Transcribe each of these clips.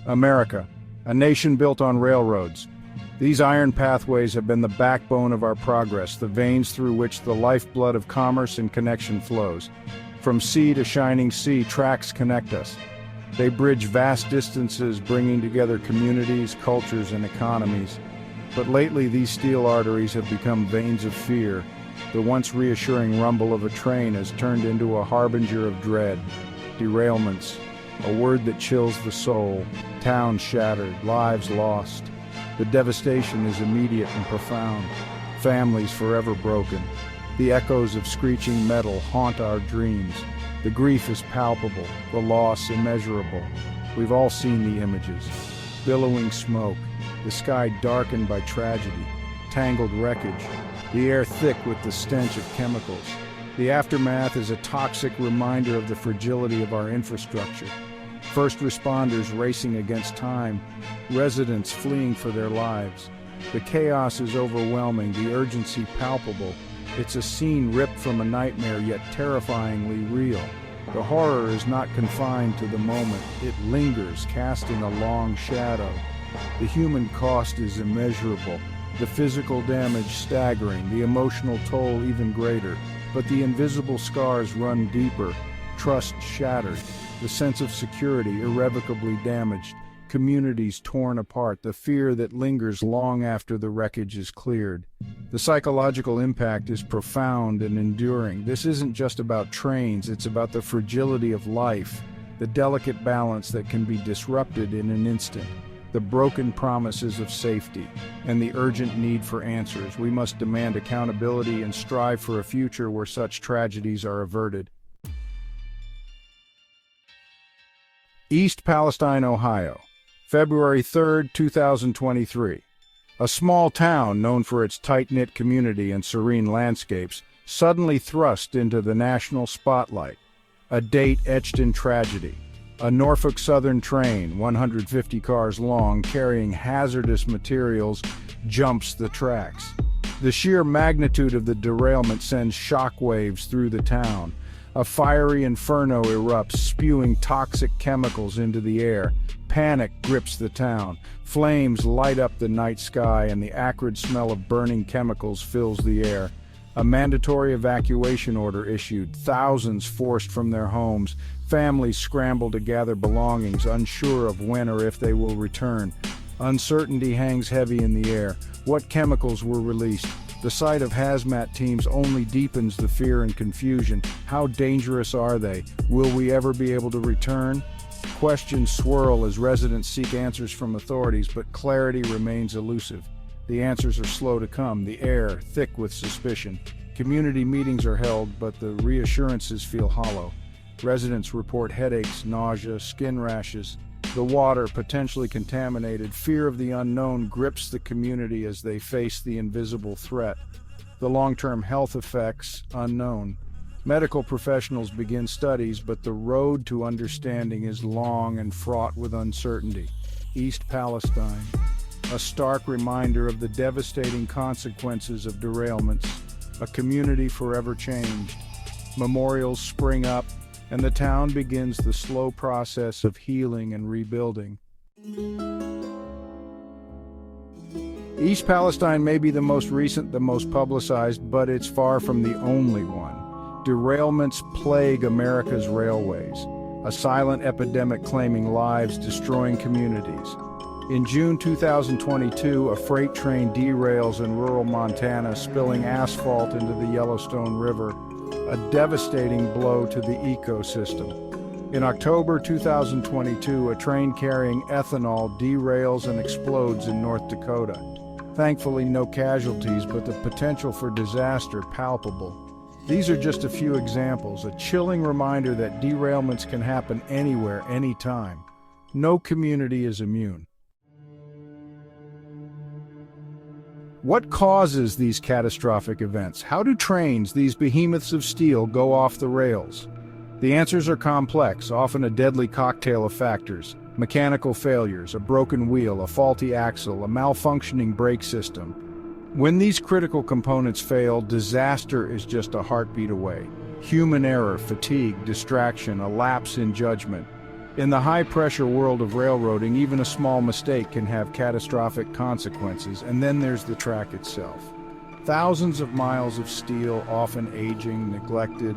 America, a nation built on railroads. These iron pathways have been the backbone of our progress, the veins through which the lifeblood of commerce and connection flows. From sea to shining sea, tracks connect us. They bridge vast distances, bringing together communities, cultures, and economies. But lately, these steel arteries have become veins of fear. The once reassuring rumble of a train has turned into a harbinger of dread. Derailments, a word that chills the soul. Towns shattered, lives lost. The devastation is immediate and profound. Families forever broken. The echoes of screeching metal haunt our dreams. The grief is palpable, the loss immeasurable. We've all seen the images. Billowing smoke, the sky darkened by tragedy, tangled wreckage, the air thick with the stench of chemicals. The aftermath is a toxic reminder of the fragility of our infrastructure. First responders racing against time, residents fleeing for their lives. The chaos is overwhelming, the urgency palpable. It's a scene ripped from a nightmare, yet terrifyingly real. The horror is not confined to the moment. It lingers, casting a long shadow. The human cost is immeasurable, the physical damage staggering, the emotional toll even greater. But the invisible scars run deeper, trust shattered, the sense of security irrevocably damaged, communities torn apart, the fear that lingers long after the wreckage is cleared. The psychological impact is profound and enduring. This isn't just about trains, it's about the fragility of life, the delicate balance that can be disrupted in an instant, the broken promises of safety, and the urgent need for answers. We must demand accountability and strive for a future where such tragedies are averted. East Palestine, Ohio, February 3, 2023. A small town known for its tight-knit community and serene landscapes, suddenly thrust into the national spotlight. A date etched in tragedy. A Norfolk Southern train, 150 cars long, carrying hazardous materials, jumps the tracks. The sheer magnitude of the derailment sends shockwaves through the town. A fiery inferno erupts, spewing toxic chemicals into the air. Panic grips the town. Flames light up the night sky, and the acrid smell of burning chemicals fills the air. A mandatory evacuation order issued, thousands forced from their homes. Families scramble to gather belongings, unsure of when or if they will return. Uncertainty hangs heavy in the air. What chemicals were released? The sight of hazmat teams only deepens the fear and confusion. How dangerous are they? Will we ever be able to return? Questions swirl as residents seek answers from authorities, but clarity remains elusive. The answers are slow to come, the air thick with suspicion. Community meetings are held, but the reassurances feel hollow. Residents report headaches, nausea, skin rashes. The water, potentially contaminated. Fear of the unknown grips the community as they face the invisible threat. The long-term health effects, unknown. Medical professionals begin studies, but the road to understanding is long and fraught with uncertainty. East Palestine, a stark reminder of the devastating consequences of derailments. A community forever changed. Memorials spring up, and the town begins the slow process of healing and rebuilding. East Palestine may be the most recent, the most publicized, but it's far from the only one. Derailments plague America's railways, a silent epidemic claiming lives, destroying communities. In June 2022, a freight train derails in rural Montana, spilling asphalt into the Yellowstone River, a devastating blow to the ecosystem. In October 2022, a train carrying ethanol derails and explodes in North Dakota. Thankfully, no casualties, but the potential for disaster palpable. These are just a few examples, a chilling reminder that derailments can happen anywhere, anytime. No community is immune. What causes these catastrophic events? How do trains, these behemoths of steel, go off the rails? The answers are complex, often a deadly cocktail of factors. Mechanical failures, a broken wheel, a faulty axle, a malfunctioning brake system. When these critical components fail, disaster is just a heartbeat away. Human error, fatigue, distraction, a lapse in judgment. In the high-pressure world of railroading, even a small mistake can have catastrophic consequences, and then there's the track itself. Thousands of miles of steel, often aging, neglected,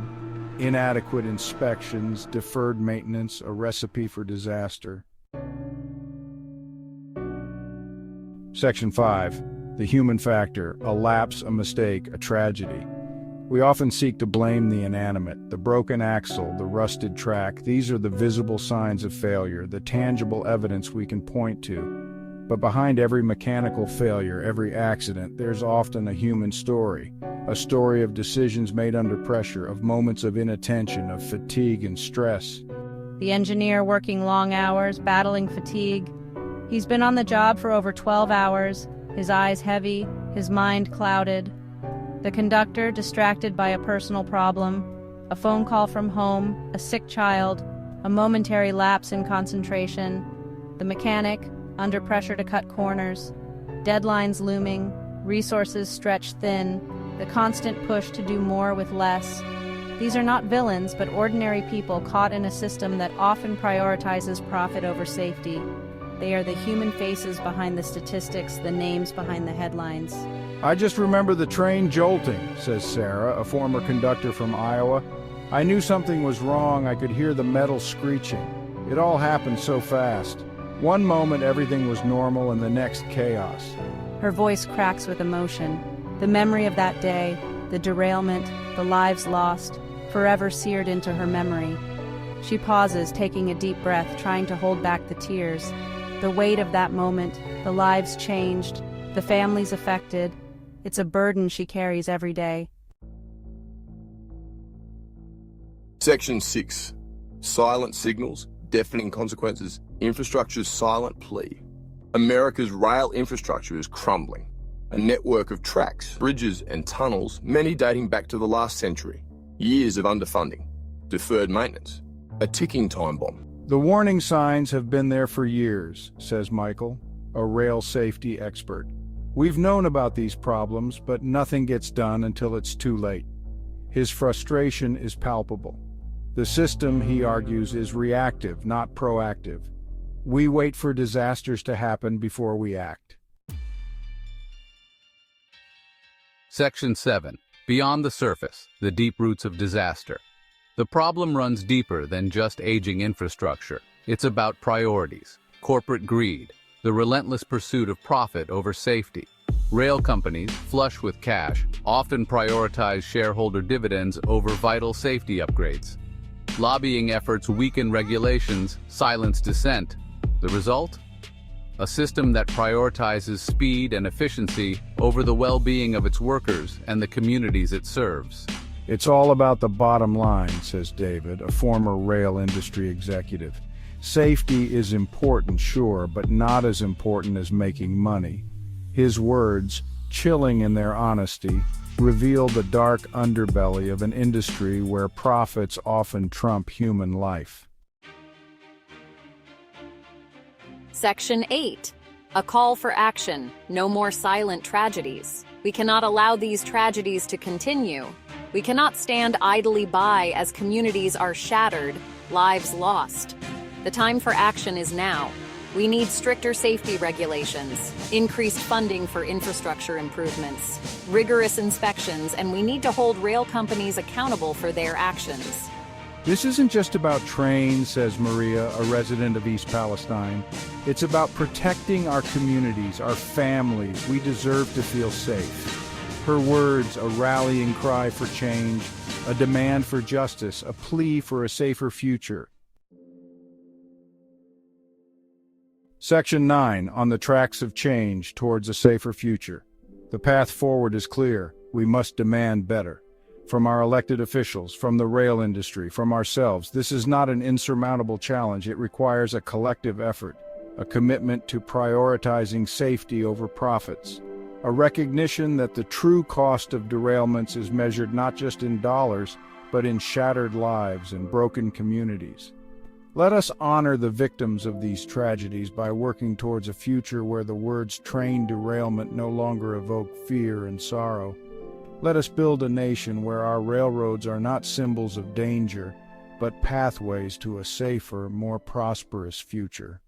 inadequate inspections, deferred maintenance, a recipe for disaster. Section 5. The human factor, a lapse, a mistake, a tragedy. We often seek to blame the inanimate, the broken axle, the rusted track. These are the visible signs of failure, the tangible evidence we can point to. But behind every mechanical failure, every accident, there's often a human story. A story of decisions made under pressure, of moments of inattention, of fatigue and stress. The engineer working long hours, battling fatigue. He's been on the job for over 12 hours, his eyes heavy, his mind clouded. The conductor distracted by a personal problem, a phone call from home, a sick child, a momentary lapse in concentration. The mechanic, under pressure to cut corners. Deadlines looming, resources stretched thin, the constant push to do more with less. These are not villains, but ordinary people caught in a system that often prioritizes profit over safety. They are the human faces behind the statistics, the names behind the headlines. I just remember the train jolting, says Sarah, a former conductor from Iowa. I knew something was wrong. I could hear the metal screeching. It all happened so fast. One moment everything was normal and the next chaos. Her voice cracks with emotion. The memory of that day, the derailment, the lives lost, forever seared into her memory. She pauses, taking a deep breath, trying to hold back the tears. The weight of that moment, the lives changed, the families affected. It's a burden she carries every day. Section 6. Silent signals, deafening consequences, infrastructure's silent plea. America's rail infrastructure is crumbling. A network of tracks, bridges and tunnels, many dating back to the last century. Years of underfunding, deferred maintenance, a ticking time bomb. The warning signs have been there for years, says Michael, a rail safety expert. We've known about these problems, but nothing gets done until it's too late. His frustration is palpable. The system, he argues, is reactive, not proactive. We wait for disasters to happen before we act. Section 7. Beyond the surface, the deep roots of disaster. The problem runs deeper than just aging infrastructure. It's about priorities, corporate greed, the relentless pursuit of profit over safety. Rail companies, flush with cash, often prioritize shareholder dividends over vital safety upgrades. Lobbying efforts weaken regulations, silence dissent. The result? A system that prioritizes speed and efficiency over the well-being of its workers and the communities it serves. It's all about the bottom line, says David, a former rail industry executive. Safety is important, sure, but not as important as making money. His words, chilling in their honesty, reveal the dark underbelly of an industry where profits often trump human life. Section 8. A call for action. No more silent tragedies. We cannot allow these tragedies to continue. We cannot stand idly by as communities are shattered, lives lost. The time for action is now. We need stricter safety regulations, increased funding for infrastructure improvements, rigorous inspections, and we need to hold rail companies accountable for their actions. This isn't just about trains, says Maria, a resident of East Palestine. It's about protecting our communities, our families. We deserve to feel safe. Her words, a rallying cry for change, a demand for justice, a plea for a safer future. Section 9, on the tracks of change towards a safer future. The path forward is clear. We must demand better. From our elected officials, from the rail industry, from ourselves. This is not an insurmountable challenge. It requires a collective effort, a commitment to prioritizing safety over profits, a recognition that the true cost of derailments is measured not just in dollars, but in shattered lives and broken communities. Let us honor the victims of these tragedies by working towards a future where the words train derailment no longer evoke fear and sorrow. Let us build a nation where our railroads are not symbols of danger, but pathways to a safer, more prosperous future.